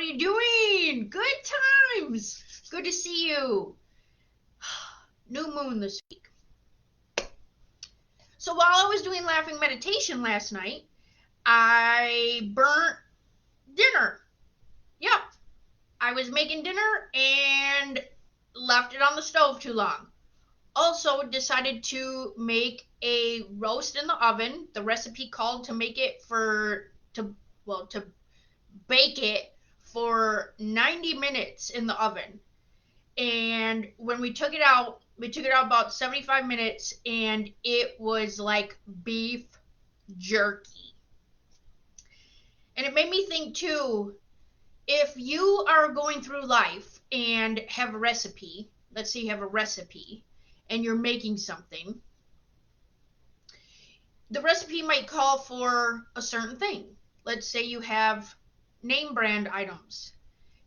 are you doing? Good times. Good to see you. New moon this week. So while I was doing laughing meditation last night, I burnt dinner. Yep. I was making dinner and left it on the stove too long. Also decided to make a roast in the oven. The recipe called to make it to bake it for 90 minutes in the oven. And when we took it out about 75 minutes, and it was like beef jerky. And it made me think too, if you are going through life and have a recipe, let's say you have a recipe and you're making something, the recipe might call for a certain thing. Let's say you have name brand items,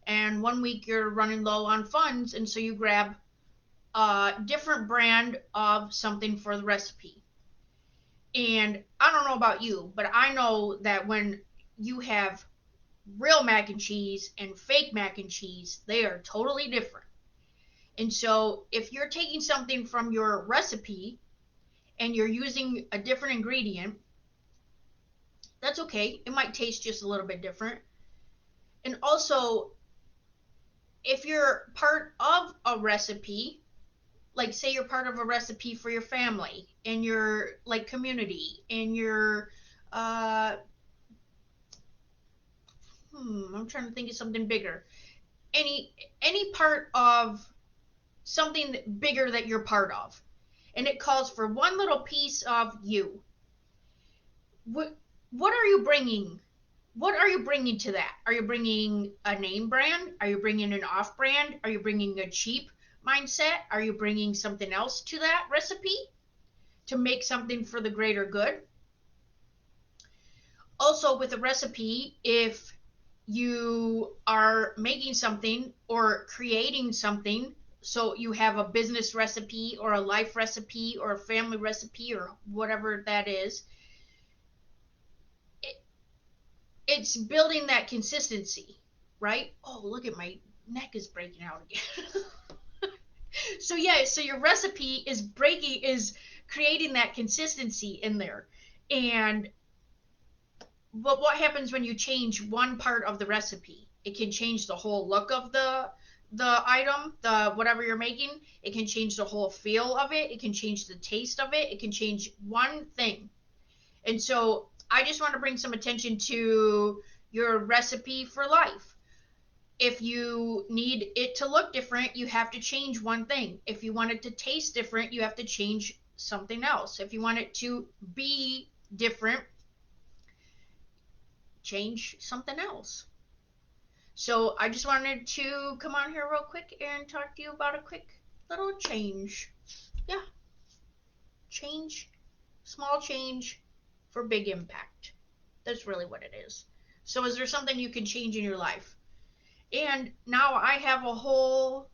and one week you're running low on funds, and so you grab a different brand of something for the recipe. And I don't know about you, but I know that when you have real mac and cheese and fake mac and cheese, they are totally different. And so if you're taking something from your recipe and you're using a different ingredient, that's okay. It might taste just a little bit different. And also, if you're part of a recipe, like say you're part of a recipe for your family and your like community and your I'm trying to think of something bigger. Any part of something bigger that you're part of, and it calls for one little piece of you. What are you bringing? What are you bringing to that? Are you bringing a name brand? Are you bringing an off brand? Are you bringing a cheap mindset? Are you bringing something else to that recipe to make something for the greater good? Also, with a recipe, if you are making something or creating something, so you have a business recipe or a life recipe or a family recipe or whatever that is, it's building that consistency, right? Oh, look at my neck is breaking out again. So your recipe is creating that consistency in there. And what happens when you change one part of the recipe? It can change the whole look of the item, the whatever you're making. It can change the whole feel of it. It can change the taste of it. It can change one thing. And so I just want to bring some attention to your recipe for life. If you need it to look different, you have to change one thing. If you want it to taste different, you have to change something else. If you want it to be different, change something else. So I just wanted to come on here real quick and talk to you about a quick little change. Yeah. Change, small change for big impact. That's really what it is. So is there something you can change in your life? And now I have a whole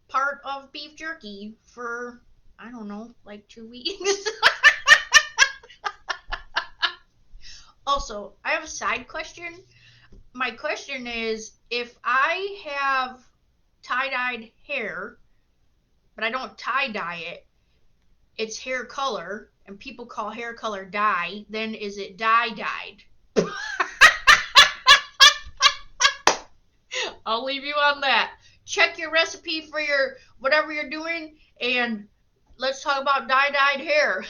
part of beef jerky for, I don't know, like 2 weeks. Also, I have a side question. My question is, if I have tie-dyed hair, but I don't tie-dye it, it's hair color, and people call hair color dye, then is it dye-dyed? I'll leave you on that. Check your recipe for your whatever you're doing, and let's talk about dye-dyed hair.